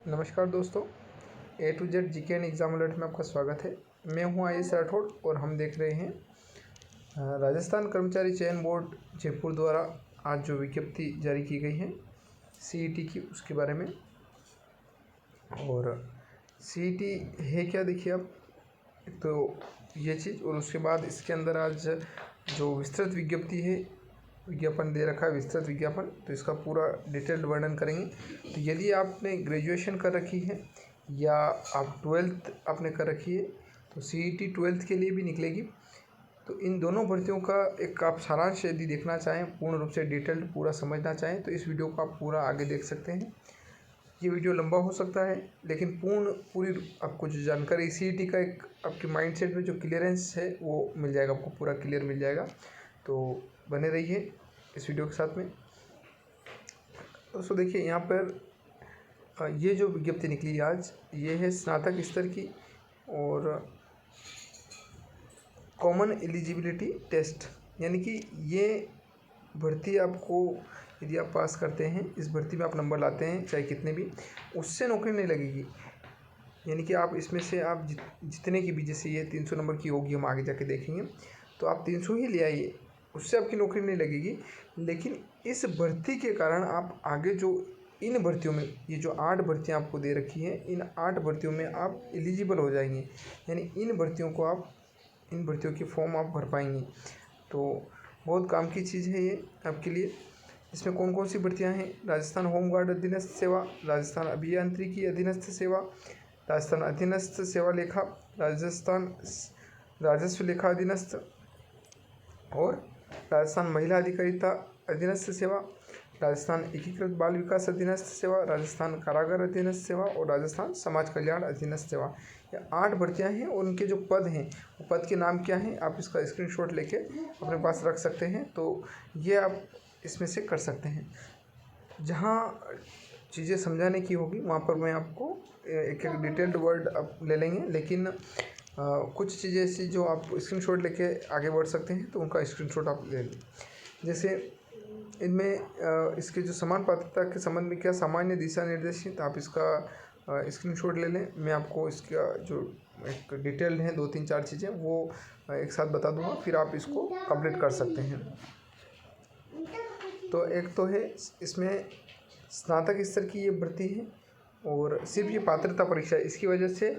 नमस्कार दोस्तों, A to Z GK and exam alert में आपका स्वागत है। मैं हूं आयुष राठौड़ और हम देख रहे हैं राजस्थान कर्मचारी चयन बोर्ड जयपुर द्वारा आज जो विज्ञप्ति जारी की गई है सीईटी की, उसके बारे में। और सीईटी है क्या, देखिए आप तो ये चीज़, और उसके बाद इसके अंदर आज जो विस्तृत विज्ञप्ति है, विज्ञापन दे रखा है, विस्तृत विज्ञापन, तो इसका पूरा डिटेल्ड वर्णन करेंगे। तो यदि आपने ग्रेजुएशन कर रखी है या आप 12th आपने कर रखी है तो सीईटी 12th के लिए भी निकलेगी। तो इन दोनों भर्तियों का एक आप सारांश यदि देखना चाहें, पूर्ण रूप से डिटेल्ड पूरा समझना चाहें, तो इस वीडियो को आप पूरा आगे देख सकते हैं। ये वीडियो लंबा हो सकता है, लेकिन पूरी आपको जो जानकारी सीईटी का एक आपके माइंडसेट में जो क्लियरेंस है वो मिल जाएगा, आपको पूरा क्लियर मिल जाएगा। तो बने रहिए इस वीडियो के साथ में। दोस्तों देखिए, यहाँ पर ये जो विज्ञप्ति निकली आज, ये है स्नातक स्तर की और कॉमन एलिजिबिलिटी टेस्ट, यानी कि ये भर्ती आपको यदि आप पास करते हैं, इस भर्ती में आप नंबर लाते हैं चाहे कितने भी, उससे नौकरी नहीं लगेगी। यानी कि आप इसमें से आप जितने की भी, जैसे ये 300 नंबर की होगी, हम आगे जाके देखेंगे, तो आप 300 ही ले आइए, उससे आपकी नौकरी नहीं लगेगी। लेकिन इस भर्ती के कारण आप आगे जो इन भर्तियों में, ये जो 8 भर्तियाँ आपको दे रखी हैं, इन 8 भर्तियों में आप एलिजिबल हो जाएंगे, यानी इन भर्तियों की फॉर्म आप भर पाएंगे। तो बहुत काम की चीज़ है ये आपके लिए। इसमें कौन कौन सी भर्तियाँ हैं? राजस्थान होमगार्ड अधीनस्थ सेवा, राजस्थान अभियांत्रिकी अधीनस्थ सेवा, राजस्थान अधीनस्थ सेवा लेखा, राजस्थान राजस्व लेखा अधीनस्थ, और राजस्थान महिला अधिकारिता अधीनस्थ सेवा, राजस्थान एकीकृत बाल विकास अधीनस्थ सेवा, राजस्थान कारागार अधीनस्थ सेवा और राजस्थान समाज कल्याण अधीनस्थ सेवा। ये 8 भर्तियाँ हैं और उनके जो पद हैं, वो पद के नाम क्या हैं, आप इसका स्क्रीनशॉट लेके अपने पास रख सकते हैं। तो ये आप इसमें से कर सकते हैं। जहाँ चीज़ें समझाने की होगी वहाँ पर मैं आपको एक एक डिटेल्ड वर्ड आप ले लेंगे, लेकिन कुछ चीज़ें ऐसी जो आप स्क्रीनशॉट लेके आगे बढ़ सकते हैं, तो उनका स्क्रीनशॉट आप ले लें। जैसे इनमें इसके जो समान पात्रता के संबंध में क्या सामान्य दिशा निर्देश हैं, तो आप इसका स्क्रीनशॉट ले लें। मैं आपको इसका जो एक डिटेल्ड है 2-3-4 चीज़ें वो एक साथ बता दूंगा, फिर आप इसको कंप्लीट कर सकते हैं। तो एक तो है इसमें स्नातक स्तर की ये भर्ती है और सिर्फ ये पात्रता परीक्षा, इसकी वजह से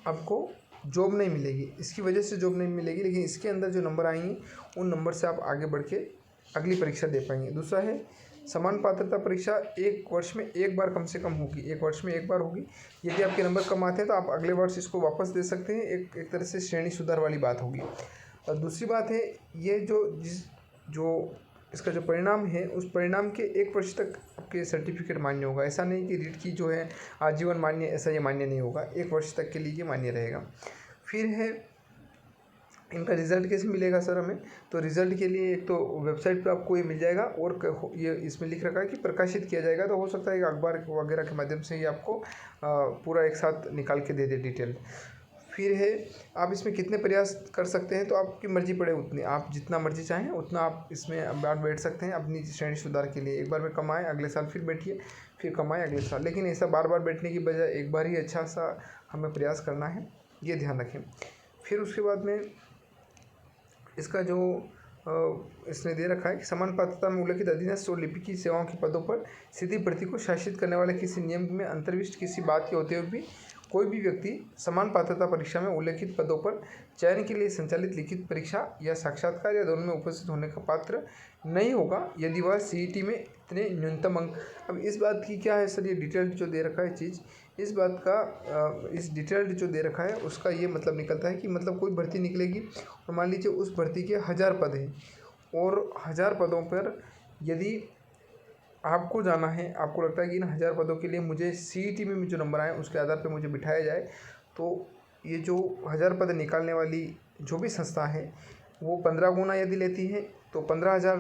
आपको जॉब नहीं मिलेगी, लेकिन इसके अंदर जो नंबर आएंगे उन नंबर से आप आगे बढ़ के अगली परीक्षा दे पाएंगे। दूसरा है समान पात्रता परीक्षा 1 वर्ष में 1 बार कम से कम होगी, 1 वर्ष में 1 बार होगी। यदि आपके नंबर कम आते हैं तो आप अगले वर्ष इसको वापस दे सकते हैं, एक तरह से श्रेणी सुधार वाली बात होगी। और दूसरी बात है, ये जो इसका जो परिणाम है, उस परिणाम के 1 वर्ष तक आपके सर्टिफिकेट मान्य होगा। ऐसा नहीं कि रीट की जो है आजीवन मान्य, ऐसा ये मान्य नहीं होगा, 1 वर्ष तक के लिए ये मान्य रहेगा। फिर है इनका रिज़ल्ट कैसे मिलेगा सर हमें? तो रिज़ल्ट के लिए एक तो वेबसाइट पे आपको ये मिल जाएगा, और ये इसमें लिख रखा है कि प्रकाशित किया जाएगा, तो हो सकता है कि अखबार वगैरह के माध्यम से ही आपको पूरा एक साथ निकाल के दे दे डिटेल। फिर है आप इसमें कितने प्रयास कर सकते हैं, तो आपकी मर्जी पड़े उतनी, आप जितना मर्जी चाहें उतना आप इसमें बार बैठ सकते हैं अपनी श्रेणी सुधार के लिए। एक बार में कमाएँ, अगले साल फिर बैठिए, फिर कमाएँ अगले साल, लेकिन ऐसा बार बार बैठने की बजाय एक बार ही अच्छा सा हमें प्रयास करना है, ये ध्यान रखें। फिर उसके बाद में इसका जो इसने दे रखा है कि समान पात्रता में उल्लिखित अधीनस्थ और लिपिकी सेवाओं के पदों पर सीधी भर्ती को शासित करने वाले किसी नियम में अंतर्विष्ट किसी बात के होते हुए भी कोई भी व्यक्ति समान पात्रता परीक्षा में उल्लिखित पदों पर चयन के लिए संचालित लिखित परीक्षा या साक्षात्कार या दोनों में उपस्थित होने का पात्र नहीं होगा, यदि वह सीईटी में इतने न्यूनतम अंक। अब इस बात की क्या है सर, ये डिटेल्ड जो दे रखा है चीज़, इस बात का इस डिटेल्ड जो दे रखा है उसका ये मतलब निकलता है कि मतलब कोई भर्ती निकलेगी और मान लीजिए उस भर्ती के 1000 पद हैं, और 1000 पदों पर यदि आपको जाना है, आपको लगता है कि इन 1000 पदों के लिए मुझे सीईटी में जो नंबर आए उसके आधार पर मुझे बिठाया जाए, तो ये जो 1000 पद निकालने वाली जो भी संस्था है वो 15 गुना यदि लेती है, तो 15,000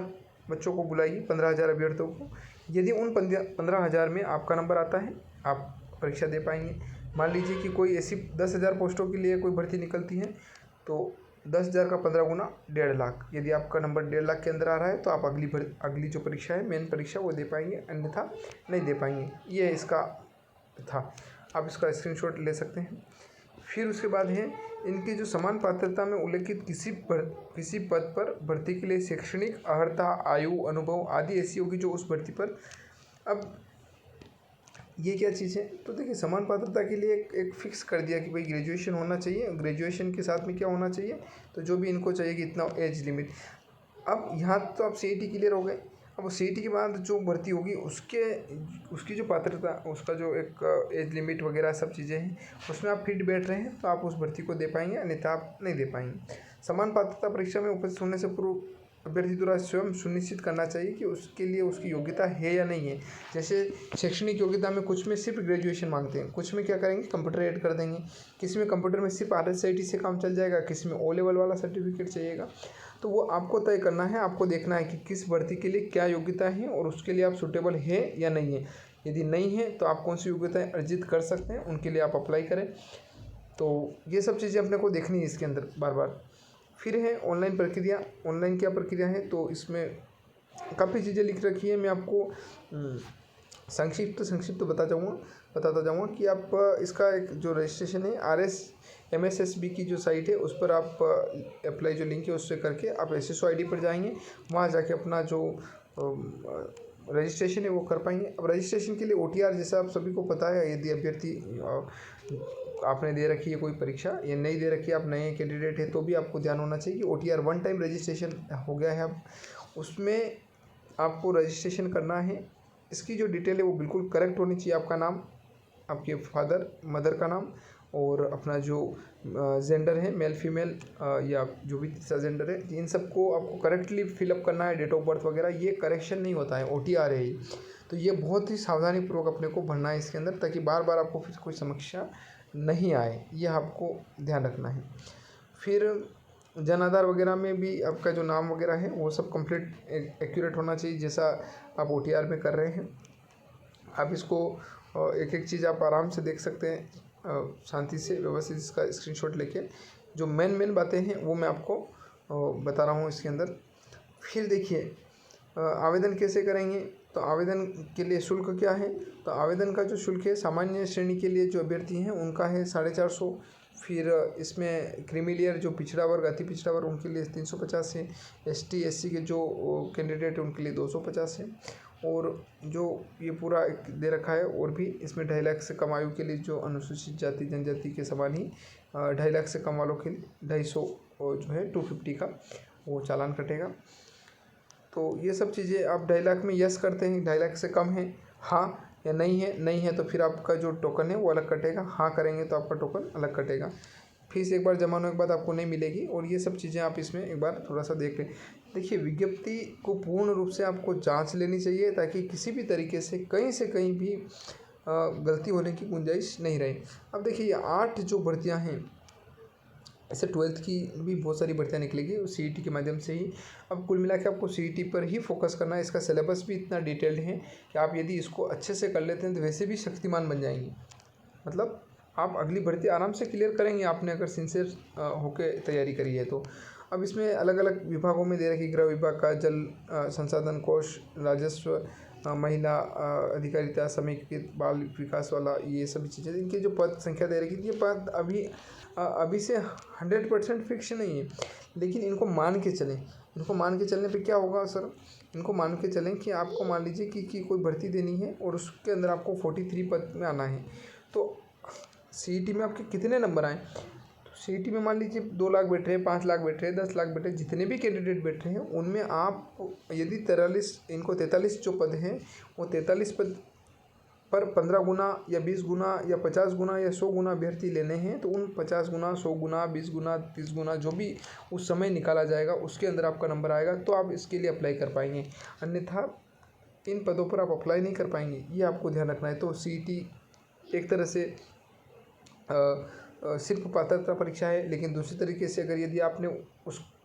बच्चों को बुलाएगी, 15,000 अभ्यर्थियों को। यदि उन 15,000 में आपका नंबर आता है, आप परीक्षा दे पाएंगे। मान लीजिए कि कोई ऐसी 10,000 पोस्टों के लिए कोई भर्ती निकलती है, तो 10,000 का 15 गुना 1.5 लाख, यदि आपका नंबर 1.5 लाख के अंदर आ रहा है तो आप अगली जो परीक्षा है, मेन परीक्षा, वो दे पाएंगे, अन्यथा नहीं दे पाएंगे। ये इसका था। आप इसका स्क्रीनशॉट ले सकते हैं। फिर उसके बाद है इनकी जो समान पात्रता में उल्लेखित किसी पद पर भर्ती के लिए शैक्षणिक अर्हता, आयु, अनुभव आदि ऐसी होगी जो उस भर्ती पर। अब ये क्या चीज़ है, तो देखिए समान पात्रता के लिए एक फिक्स कर दिया कि भाई ग्रेजुएशन होना चाहिए। ग्रेजुएशन के साथ में क्या होना चाहिए, तो जो भी इनको चाहिए कि इतना एज लिमिट। अब यहाँ तो आप CET क्लियर हो गए। अब CET के बाद जो भर्ती होगी उसकी जो पात्रता, उसका जो एक एज लिमिट वगैरह सब चीज़ें हैं, उसमें आप फिट बैठ रहे हैं तो आप उस भर्ती को दे पाएंगे, अन्यथा आप नहीं दे पाएंगे। समान पात्रता परीक्षा में उपस्थित होने से पूर्व अभ्यर्थी द्वारा स्वयं सुनिश्चित करना चाहिए कि उसके लिए उसकी योग्यता है या नहीं है। जैसे शैक्षणिक योग्यता में कुछ में सिर्फ ग्रेजुएशन मांगते हैं, कुछ में क्या करेंगे, कंप्यूटर ऐड कर देंगे। किसी में कंप्यूटर में सिर्फ RSIT से काम चल जाएगा, किसी में O लेवल वाला सर्टिफिकेट चाहिएगा। तो वो आपको तय करना है, आपको देखना है कि किस भर्ती के लिए क्या योग्यता है और उसके लिए आप सूटेबल है या नहीं है। यदि नहीं है तो आप कौन सी योग्यताएँ अर्जित कर सकते हैं, उनके लिए आप अप्लाई करें। तो ये सब चीज़ें अपने को देखनी है इसके अंदर बार बार। फिर है ऑनलाइन प्रक्रिया। ऑनलाइन क्या प्रक्रिया है, तो इसमें काफ़ी चीज़ें लिख रखी है। मैं आपको संक्षिप्त बताता जाऊँगा कि आप इसका एक जो रजिस्ट्रेशन है MSSB की जो साइट है उस पर आप अप्लाई जो लिंक है उससे करके आप SSO ID पर जाएंगे, वहाँ जाके अपना जो रजिस्ट्रेशन है वो कर पाएंगे। अब रजिस्ट्रेशन के लिए OTR, जैसा आप सभी को पता है, यदि अभ्यर्थी आपने दे रखी है कोई परीक्षा या नहीं दे रखी है, आप नए कैंडिडेट है तो भी आपको ध्यान होना चाहिए कि OTR 1 टाइम रजिस्ट्रेशन हो गया है। अब उसमें आपको रजिस्ट्रेशन करना है। इसकी जो डिटेल है वो बिल्कुल करेक्ट होनी चाहिए। आपका नाम, आपके फादर मदर का नाम और अपना जो जेंडर है, मेल फीमेल या जो भी तीसरा जेंडर है, इन सबको आपको करेक्टली फिलअप करना है। डेट ऑफ बर्थ वगैरह ये करेक्शन नहीं होता है, OTR है ये। तो ये बहुत ही सावधानीपूर्वक अपने को भरना है इसके अंदर, ताकि बार बार आपको फिर कोई समस्या नहीं आए, ये आपको ध्यान रखना है। फिर जन आधार वगैरह में भी आपका जो नाम वगैरह है वो सब कंप्लीट एक्यूरेट होना चाहिए, जैसा आप OTR में कर रहे हैं। आप इसको एक एक चीज़ आप आराम से देख सकते हैं, शांति से व्यवस्थित इसका स्क्रीनशॉट लेके। जो मेन बातें हैं वो मैं आपको बता रहा हूँ इसके अंदर। फिर देखिए आवेदन कैसे करेंगे, तो आवेदन के लिए शुल्क क्या है, तो आवेदन का जो शुल्क है सामान्य श्रेणी के लिए जो अभ्यर्थी हैं उनका है 450। फिर इसमें क्रीमी लेयर जो पिछड़ा वर्ग, अति पिछड़ा वर्ग, उनके लिए 350 है। ST SC के जो कैंडिडेट है उनके लिए 250 है। और जो ये पूरा दे रखा है, और भी इसमें 2.5 लाख से कम आयु के लिए जो अनुसूचित जाति जनजाति के समान ही 2.5 लाख से कम वालों के लिए 250 जो है 250 का वो चालान कटेगा। तो ये सब चीज़ें आप 2.5 लाख में यस करते हैं, 2.5 लाख से कम है हाँ या नहीं है तो फिर आपका जो टोकन है वो अलग कटेगा। हाँ करेंगे तो आपका टोकन अलग कटेगा। फीस एक बार जमा होने के बाद आपको नहीं मिलेगी। और ये सब चीज़ें आप इसमें एक बार थोड़ा सा देख लें। देखिए विज्ञप्ति को पूर्ण रूप से आपको जांच लेनी चाहिए, ताकि किसी भी तरीके से कहीं भी गलती होने की गुंजाइश नहीं रहे। अब देखिए ये 8 जो भर्तियाँ हैं, ऐसे 12th की भी बहुत सारी भर्तियाँ निकलेगी CET के माध्यम से ही। अब कुल मिला के आपको CET पर ही फोकस करना है। इसका सिलेबस भी इतना डिटेल्ड है कि आप यदि इसको अच्छे से कर लेते हैं तो वैसे भी शक्तिमान बन जाएंगे। मतलब आप अगली भर्ती आराम से क्लियर करेंगे, आपने अगर सिंसियर होकर तैयारी करी है तो। अब इसमें अलग अलग विभागों में दे रखी, गृह विभाग का, जल संसाधन कोष, राजस्व, महिला अधिकारिता, समेकित बाल विकास वाला, ये सभी चीज़ें, इनकी जो पद संख्या दे रखी थी, ये पद अभी से 100% फिक्स नहीं है, लेकिन इनको मान के चलें। इनको मान के चलने पे क्या होगा सर, इनको मान के चलें कि आपको मान लीजिए कि कोई भर्ती देनी है और उसके अंदर आपको 43 पद में आना है। तो CET में आपके कितने नंबर आए, तो CET में मान लीजिए 2 लाख बैठ रहे हैं, 5 लाख बैठ रहे हैं, 10 लाख बैठ रहे हैं, जितने भी कैंडिडेट बैठ रहे हैं उनमें आप यदि 43 जो पद हैं वो 43 पद पर 15 गुना या 20 गुना या 50 गुना या 100 गुना अभ्यर्थी लेने हैं, तो उन 50 गुना, 100 गुना, 20 गुना, 30 गुना जो भी उस समय निकाला जाएगा उसके अंदर आपका नंबर आएगा, तो आप इसके लिए अप्लाई कर पाएंगे। अन्यथा इन पदों पर आप अप्लाई नहीं कर पाएंगे, ये आपको ध्यान रखना है। तो CET एक तरह से सिर्फ पात्रता परीक्षा है, लेकिन दूसरी तरीके से अगर यदि आपने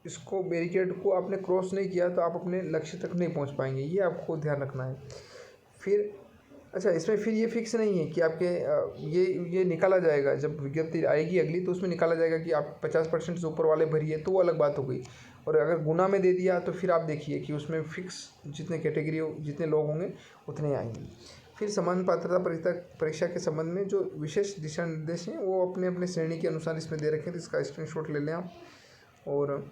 इसको बैरिकेड को आपने क्रॉस नहीं किया तो आप अपने लक्ष्य तक नहीं पहुंच पाएंगे, ये आपको ध्यान रखना है। फिर अच्छा, इसमें फिर ये फिक्स नहीं है कि आपके ये निकाला जाएगा जब विज्ञप्ति आएगी अगली, तो उसमें निकाला जाएगा कि आप 50% से ऊपर वाले भरिए, तो वो अलग बात हो गई। और अगर गुना में दे दिया तो फिर आप देखिए कि उसमें फिक्स जितने कैटेगरी जितने लोग होंगे उतने आएंगे। फिर समान पात्रता परीक्षा के संबंध में जो विशेष दिशा निर्देश हैं वो अपने अपने श्रेणी के अनुसार इसमें दे रखे हैं, तो इसका स्क्रीनशॉट ले लें आप। और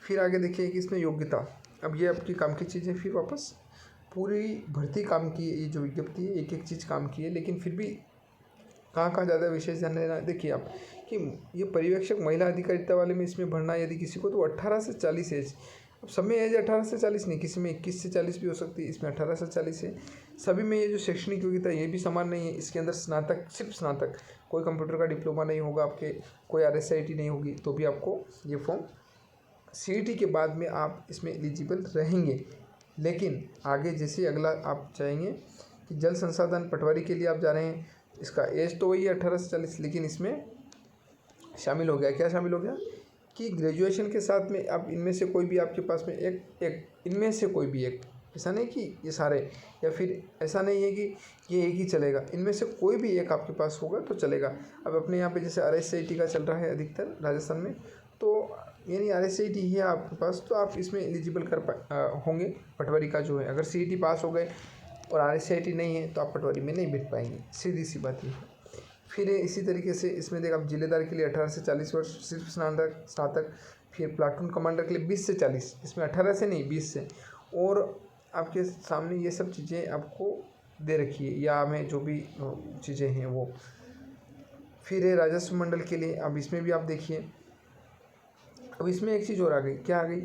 फिर आगे देखिए कि इसमें योग्यता, अब ये आपकी काम की चीज़ है। फिर वापस पूरी भर्ती काम की है, ये जो विज्ञप्ति है एक एक चीज़ काम की है, लेकिन फिर भी कहाँ ज़्यादा विशेष ध्यान देना है। देखिए आप कि ये पर्यवेक्षक महिला अधिकारिता वाले में इसमें भरना यदि किसी को, तो 18 से 40 एज। अब सब में एज 18 से 40 नहीं, किसी में 21 से 40 भी हो सकती है, इसमें 18 से 40 है। सभी में ये जो शैक्षणिक योग्यता ये भी समान नहीं है। इसके अंदर स्नातक, सिर्फ स्नातक, कोई कंप्यूटर का डिप्लोमा नहीं होगा आपके, कोई RSIT नहीं होगी, तो भी आपको ये फॉर्म CET के बाद में आप इसमें एलिजिबल रहेंगे। लेकिन आगे जैसे अगला आप चाहेंगे कि जल संसाधन पटवारी के लिए आप जा रहे हैं, इसका एज तो वही है 18 से 40, लेकिन इसमें शामिल हो गया, क्या शामिल हो गया कि ग्रेजुएशन के साथ में आप इनमें से कोई भी आपके पास में एक इनमें से कोई भी एक, ऐसा नहीं कि ये सारे, या फिर ऐसा नहीं है कि ये एक ही चलेगा, इनमें से कोई भी एक आपके पास होगा तो चलेगा। अब अपने यहाँ पे जैसे RSIT का चल रहा है अधिकतर राजस्थान में, तो यानी RSIT ही है आपके पास, तो आप इसमें एलिजिबल होंगे पटवारी का जो है। अगर CET पास हो गए और RSIT नहीं है तो आप पटवारी में नहीं बैठ पाएंगे, सीधी सी बात है। फिर इसी तरीके से इसमें देख आप जिलेदार के लिए 18 से 40 वर्ष सिर्फ स्नातक। फिर प्लाटून कमांडर के लिए 20 से 40, इसमें 18 से नहीं 20 से। और आपके सामने ये सब चीज़ें आपको दे रखी है, या हमें जो भी चीज़ें हैं वो। फिर है राजस्व मंडल के लिए, अब इसमें भी आप देखिए, अब इसमें एक चीज़ और आ गई, क्या आ गई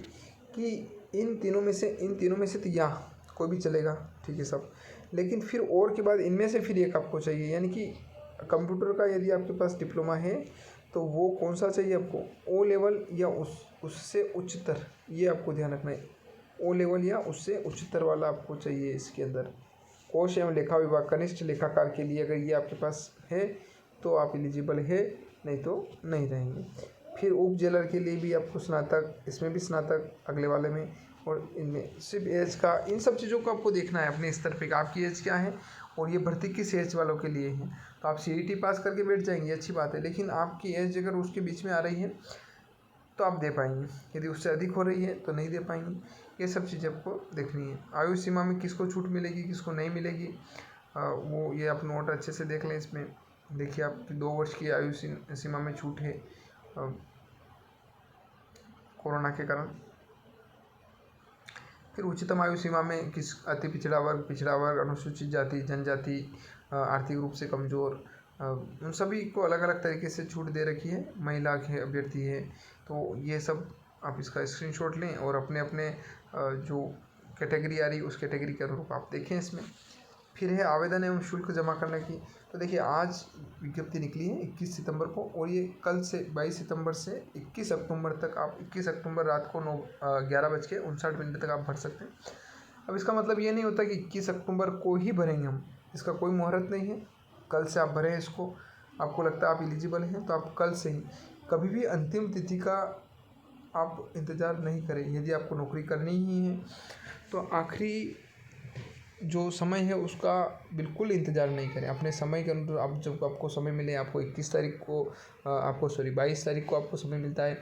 कि इन तीनों में से तो या कोई भी चलेगा, ठीक है सब, लेकिन फिर और के बाद इनमें से फिर एक आपको चाहिए, यानी कि कंप्यूटर का यदि आपके पास डिप्लोमा है तो वो कौन सा चाहिए आपको, O लेवल या उससे उच्चतर, ये आपको ध्यान रखना है। O लेवल या उससे उच्चतर वाला आपको चाहिए इसके अंदर। कोश एवं लेखा विभाग कनिष्ठ लेखाकार के लिए अगर ये आपके पास है तो आप एलिजिबल है, नहीं तो नहीं रहेंगे। फिर उप जेलर के लिए भी आपको स्नातक, इसमें भी स्नातक अगले वाले में, और इनमें सिर्फ एज का, इन सब चीज़ों को आपको देखना है अपने स्तर पे, आपकी एज क्या है और ये भर्ती किस एज वालों के लिए है। तो आप CET पास करके बैठ जाएंगे, अच्छी बात है, लेकिन आपकी एज अगर उसके बीच में आ रही है तो आप दे पाएंगे, यदि उससे अधिक हो रही है तो नहीं दे पाएंगे। ये सब चीज़ें आपको देखनी है। आयु सीमा में किसको छूट मिलेगी, किसको नहीं मिलेगी, वो ये आप नोट अच्छे से देख लें। इसमें देखिए आपकी 2 वर्ष की आयु सीमा में छूट है कोरोना के कारण। फिर उच्चतम आयु सीमा में किस अति पिछड़ा वर्ग, अनुसूचित जाति, जनजाति, आर्थिक रूप से कमज़ोर, उन सभी को अलग अलग तरीके से छूट दे रखी है। महिला के अभ्यर्थी है तो ये सब आप इसका स्क्रीनशॉट लें और अपने अपने जो कैटेगरी आ रही उस कैटेगरी के अनुरूप आप देखें इसमें। फिर है आवेदन एवं शुल्क जमा करने की, तो देखिए आज विज्ञप्ति निकली है 21 सितंबर को, और ये कल से 22 सितंबर से 21 अक्टूबर तक, आप 21 अक्टूबर रात को 11:59 तक आप भर सकते हैं। अब इसका मतलब ये नहीं होता कि 21 अक्टूबर को ही भरेंगे हम, इसका कोई मुहूर्त नहीं है, कल से आप भरें इसको। आपको लगता है आप एलिजिबल हैं तो आप कल से ही, कभी भी अंतिम तिथि का आप इंतज़ार नहीं करें। यदि आपको नौकरी करनी ही है तो आखिरी जो समय है उसका बिल्कुल इंतज़ार नहीं करें। अपने समय के अनुसार आप जब आपको समय मिले, आपको 21 तारीख को 22 तारीख को आपको समय मिलता है,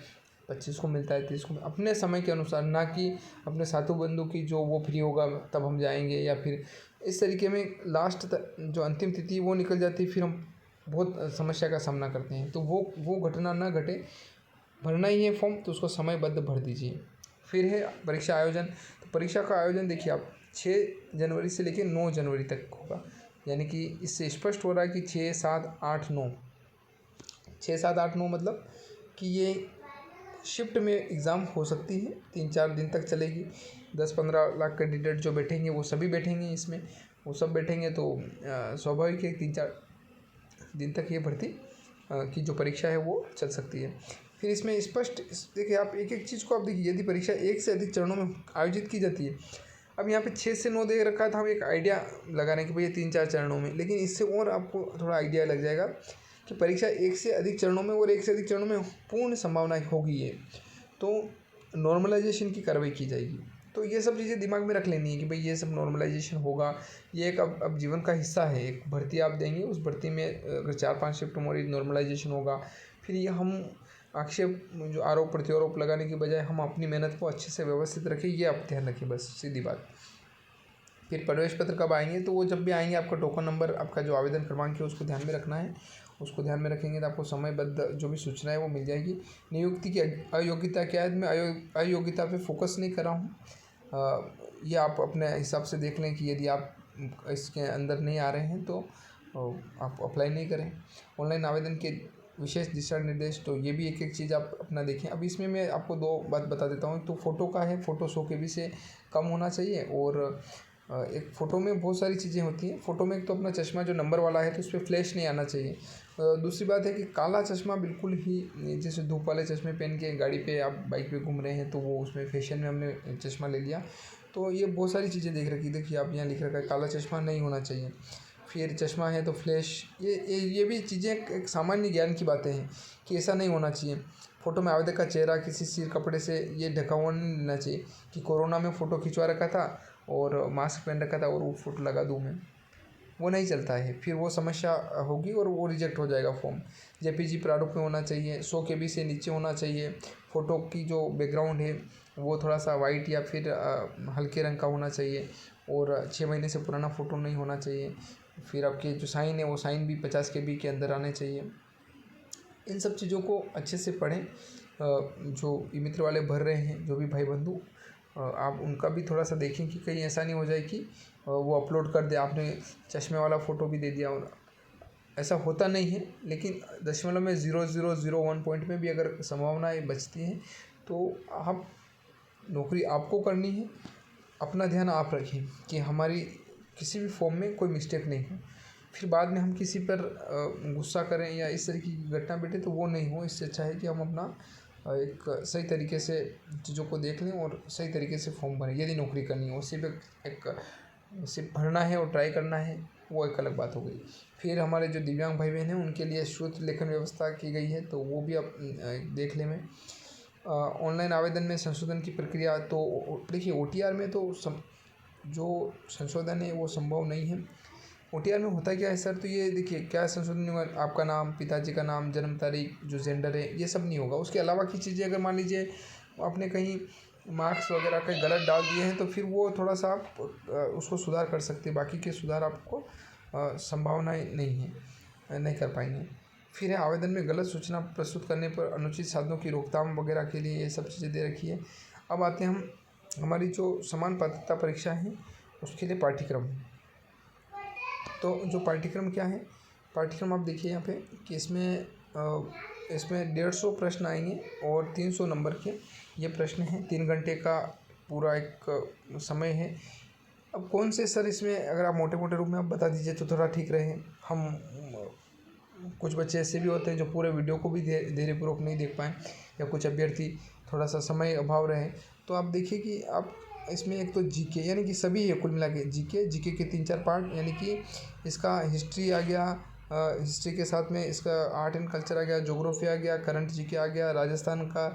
25 को मिलता है, 30 को, अपने समय के अनुसार, ना कि अपने साथों बंधु की जो वो फ्री होगा तब हम जाएंगे, या फिर इस तरीके में लास्ट जो अंतिम तिथि वो निकल जाती है, फिर हम बहुत समस्या का सामना करते हैं। तो वो घटना ना घटे, भरना ही है फॉर्म तो उसको समयबद्ध भर दीजिए। फिर है परीक्षा आयोजन, तो परीक्षा का आयोजन देखिए आप 6 जनवरी से लेकर 9 जनवरी तक होगा, यानी कि इससे स्पष्ट हो रहा है कि 6, 7, 8, 9, 6, 7, 8, 9 मतलब कि ये शिफ्ट में एग्ज़ाम हो सकती है, 3-4 दिन तक चलेगी। 10-15 लाख कैंडिडेट जो बैठेंगे वो सभी बैठेंगे इसमें, वो सब बैठेंगे तो स्वाभाविक है 3-4 दिन तक ये भर्ती की जो परीक्षा है वो चल सकती है। फिर इसमें स्पष्ट देखिए आप एक एक चीज़ को आप देखिए, यदि परीक्षा 1 से अधिक चरणों में आयोजित की जाती है, अब यहाँ पे 6 से 9 दे रखा है, तो हम एक आइडिया लगा रहे हैं कि भैया 3-4 चरणों में, लेकिन इससे और आपको थोड़ा आइडिया लग जाएगा कि परीक्षा 1 से अधिक चरणों में, और 1 से अधिक चरणों में पूर्ण संभावना होगी ये, तो नॉर्मलाइजेशन की कार्रवाई की जाएगी। तो ये सब चीज़ें दिमाग में रख लेनी है कि भाई ये सब नॉर्मलाइजेशन होगा, ये एक अब जीवन का हिस्सा है। एक भर्ती आप देंगे, उस भर्ती में अगर 4-5 शिफ्ट हमारी नॉर्मलाइजेशन होगा, फिर ये हम आक्षेप जो आरोप प्रत्यारोप लगाने की बजाय हम अपनी मेहनत को अच्छे से व्यवस्थित रखें, ये आप ध्यान रखें, बस सीधी बात। फिर प्रवेश पत्र कब आएंगे, तो वो जब भी आएंगे आपका टोकन नंबर, आपका जो आवेदन क्रमांक है उसको ध्यान में रखना है। उसको ध्यान में रखेंगे तो आपको समयबद्ध जो भी सूचना है वो मिल जाएगी। नियुक्ति की अयोग्यता क्या है, मैं अयोग्यता पे फोकस नहीं कर रहा हूँ। ये आप अपने हिसाब से देख लें कि यदि आप इसके अंदर नहीं आ रहे हैं तो आप अप्लाई नहीं करें। ऑनलाइन आवेदन के विशेष दिशा निर्देश, तो ये भी एक एक चीज़ आप अपना देखें। अब इसमें मैं आपको दो बात बता देता हूँ। तो फ़ोटो का है, फ़ोटो 100 KB से कम होना चाहिए। और एक फ़ोटो में बहुत सारी चीज़ें होती हैं। फ़ोटो में एक तो अपना चश्मा जो नंबर वाला है तो उस पर फ्लैश नहीं आना चाहिए। दूसरी बात है कि काला चश्मा बिल्कुल ही, जैसे धूप वाले चश्मे पहन के गाड़ी पे आप बाइक पे घूम रहे हैं तो वो उसमें फैशन में हमने चश्मा ले लिया, तो ये बहुत सारी चीज़ें देख रखी। देखिए आप यहाँ लिख रखा है काला चश्मा नहीं होना चाहिए। फिर चश्मा है तो फ्लैश, ये भी चीज़ें एक सामान्य ज्ञान की बातें हैं कि ऐसा नहीं होना चाहिए। फ़ोटो में आवेदक का चेहरा किसी सिर कपड़े से ये ढका हुआ नहीं लेना चाहिए कि कोरोना में फ़ोटो खिंचवा रखा था और मास्क पहन रखा था और वो फ़ोटो लगा दूँ मैं, वो नहीं चलता है। फिर वो समस्या होगी और वो रिजेक्ट हो जाएगा फॉर्म। JPG प्रारूप में होना चाहिए, 100 KB से नीचे होना चाहिए। फ़ोटो की जो बैकग्राउंड है वो थोड़ा सा वाइट या फिर हल्के रंग का होना चाहिए और 6 महीने से पुराना फ़ोटो नहीं होना चाहिए। फिर आपके जो साइन है वो साइन भी 50 KB के अंदर आने चाहिए। इन सब चीज़ों को अच्छे से पढ़ें। जो ई मित्र वाले भर रहे हैं, जो भी भाई बंधु, आप उनका भी थोड़ा सा देखें कि कहीं ऐसा नहीं हो जाए कि वो अपलोड कर दे, आपने चश्मे वाला फ़ोटो भी दे दिया। और ऐसा होता नहीं है, लेकिन दशमलव में 0001 पॉइंट में भी अगर संभावनाएं बचती हैं तो आप नौकरी आपको करनी है। अपना ध्यान आप रखें कि हमारी किसी भी फॉर्म में कोई मिस्टेक नहीं हो। फिर बाद में हम किसी पर गुस्सा करें या इस तरीके की घटना घटे तो वो नहीं हो। इससे अच्छा है कि हम अपना एक सही तरीके से चीज़ों को देख लें और सही तरीके से फॉर्म भरें यदि नौकरी करनी हो। सिर्फ भरना है और ट्राई करना है, वो एक अलग बात हो गई। फिर हमारे जो दिव्यांग भाई बहन हैं उनके लिए श्रुत लेखन व्यवस्था की गई है, तो वो भी आप देख लें। मैं ऑनलाइन आवेदन में संशोधन की प्रक्रिया, तो देखिए OTR में तो जो संशोधन है वो संभव नहीं है। OTR में होता क्या है सर, तो ये देखिए क्या संशोधन होगा, आपका नाम, पिताजी का नाम, जन्म तारीख, जो जेंडर है, ये सब नहीं होगा। उसके अलावा की चीज़ें अगर मान लीजिए आपने कहीं मार्क्स वगैरह कहीं गलत डाल दिए हैं तो फिर वो थोड़ा सा आप उसको सुधार कर सकते हैं। बाकी के सुधार आपको संभावनाएं नहीं है, नहीं कर पाएंगे। फिर है आवेदन में गलत सूचना प्रस्तुत करने पर अनुचित साधनों की रोकथाम वगैरह के लिए ये सब चीज़ें दे रखी है। अब आते हैं हम हमारी जो समान पात्रता परीक्षा है उसके लिए पाठ्यक्रम। तो जो पाठ्यक्रम क्या है, पाठ्यक्रम आप देखिए यहाँ पे कि इसमें 150 प्रश्न आएंगे और 300 नंबर के ये प्रश्न हैं। 3 घंटे का पूरा एक समय है। अब कौन से सर इसमें अगर आप मोटे मोटे रूप में आप बता दीजिए तो थोड़ा ठीक रहे। हम कुछ बच्चे ऐसे भी होते हैं जो पूरे वीडियो को भी धैर्यपूर्वक नहीं देख पाएँ, या कुछ अभ्यर्थी थोड़ा सा समय अभाव रहे। तो आप देखिए कि आप इसमें एक तो GK यानी कि सभी है कुल मिला के जीके के 3-4 पार्ट, यानी कि इसका हिस्ट्री आ गया, हिस्ट्री के साथ में इसका आर्ट एंड कल्चर आ गया, ज्योग्राफी आ गया, करंट GK आ गया, राजस्थान का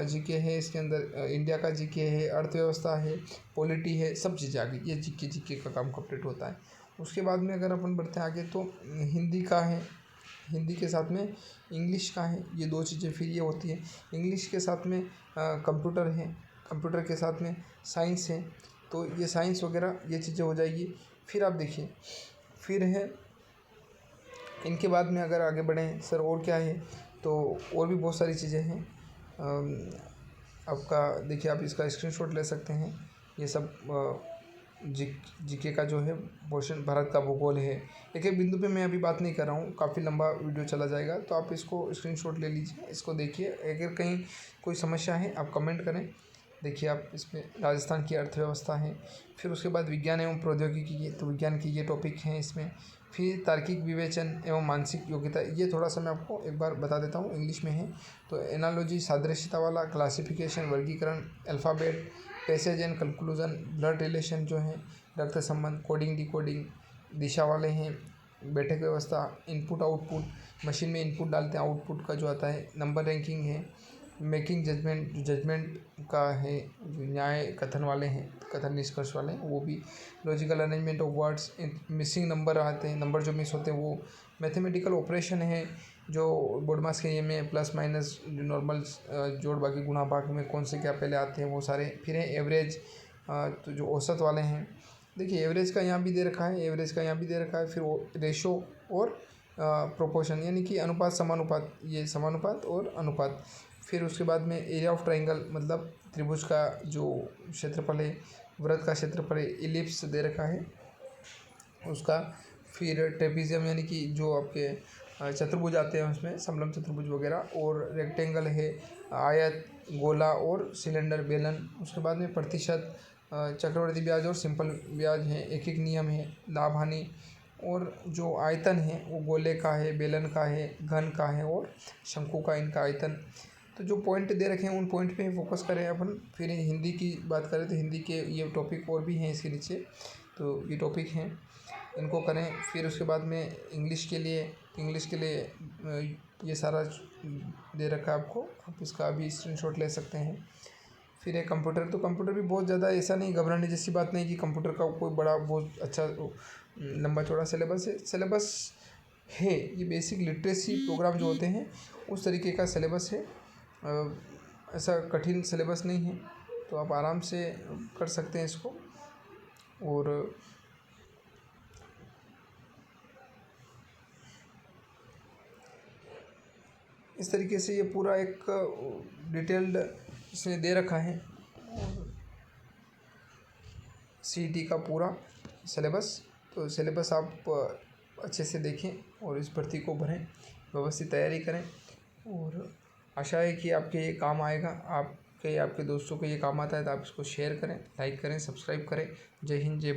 GK है, इसके अंदर इंडिया का GK है, अर्थव्यवस्था है, पॉलिटी है, सब चीज़ें आ गई। ये GK का काम कंप्लीट होता है। उसके बाद में अगर अपन बढ़ते हैं आगे तो हिंदी का है, हिंदी के साथ में इंग्लिश का है, ये 2 चीज़ें फिर ये होती है। इंग्लिश के साथ में कंप्यूटर है, कंप्यूटर के साथ में साइंस है, तो ये साइंस वगैरह ये चीज़ें हो जाएगी। फिर आप देखिए फिर है इनके बाद में अगर आगे बढ़ें सर और क्या है, तो और भी बहुत सारी चीज़ें हैं। आपका देखिए आप इसका स्क्रीनशॉट ले सकते हैं। ये सब जीके का जो है पोर्शन भारत का भूगोल है। एक एक बिंदु पे मैं अभी बात नहीं कर रहा हूँ, काफ़ी लंबा वीडियो चला जाएगा, तो आप इसको स्क्रीनशॉट ले लीजिए, इसको देखिए। अगर कहीं कोई समस्या है आप कमेंट करें। देखिए आप इसमें राजस्थान की अर्थव्यवस्था है। फिर उसके बाद विज्ञान एवं प्रौद्योगिकी, तो विज्ञान की ये टॉपिक हैं इसमें। फिर तार्किक विवेचन एवं मानसिक योग्यता, ये थोड़ा सा मैं आपको एक बार बता देता हूँ, इंग्लिश में है। तो एनालॉजी सादृश्यता वाला, क्लासिफिकेशन वर्गीकरण, alphabet, passage and conclusion, blood relation जो है, रक्त संबंध, कोडिंग डिकोडिंग, दिशा वाले हैं, बैठक व्यवस्था, इनपुट आउटपुट, मशीन में इनपुट डालते हैं आउटपुट का जो आता है, नंबर रैंकिंग है, मेकिंग जजमेंट, जो जजमेंट का है, जो न्याय कथन वाले हैं, कथन निष्कर्ष वाले हैं वो भी, logical arrangement of words, missing number आते हैं, नंबर जो मिस होते हैं वो, मैथमेटिकल ऑपरेशन है जो बोर्ड मास के ये में प्लस माइनस, जो नॉर्मल जोड़ बाकी गुणा भाग में कौन से क्या पहले आते हैं वो सारे। फिर है एवरेज, तो जो औसत वाले हैं, देखिए एवरेज का यहाँ भी दे रखा है, एवरेज का यहाँ भी दे रखा है, फिर वो रेशो और प्रोपोर्शन यानी कि अनुपात समानुपात, ये समानुपात और अनुपात। फिर उसके बाद में एरिया ऑफ ट्राइंगल मतलब त्रिभुज का जो क्षेत्रफल है, वृत्त का क्षेत्रफल है, इलिप्स दे रखा है उसका। फिर ट्रेपीजियम यानी कि जो आपके चतुर्भुज आते हैं उसमें समलंब चतुर्भुज वगैरह, और रेक्टेंगल है, आयत, गोला और सिलेंडर, बेलन। उसके बाद में प्रतिशत, चक्रवर्ती ब्याज और सिंपल ब्याज है, एक एक नियम है, लाभ हानि, और जो आयतन है वो गोले का है, बेलन का है, घन का है और शंकु का, इनका आयतन। तो जो पॉइंट दे रखे हैं उन पॉइंट पे फोकस करें अपन। फिर हिंदी की बात करें तो हिंदी के ये टॉपिक और भी हैं इसके नीचे, तो ये टॉपिक हैं, इनको करें। फिर उसके बाद में इंग्लिश के लिए ये सारा दे रखा है आपको, आप इसका भी स्क्रीनशॉट ले सकते हैं। फिर है कंप्यूटर, तो कंप्यूटर भी बहुत ज़्यादा ऐसा नहीं घबराने जैसी बात नहीं कि कंप्यूटर का कोई बड़ा बहुत अच्छा लंबा चौड़ा सिलेबस है। सिलेबस है ये बेसिक लिटरेसी प्रोग्राम जो होते हैं उस तरीके का सिलेबस है, ऐसा कठिन सिलेबस नहीं है, तो आप आराम से कर सकते हैं इसको। और इस तरीके से ये पूरा एक डिटेल्ड इसने दे रखा है सीईटी का पूरा सिलेबस। तो सिलेबस आप अच्छे से देखें और इस भर्ती को भरें, व्यवस्थित तैयारी करें, और आशा है कि आपके ये काम आएगा, आपके दोस्तों को ये काम आता है तो आप इसको शेयर करें, लाइक करें, सब्सक्राइब करें। जय हिंद, जय भारत।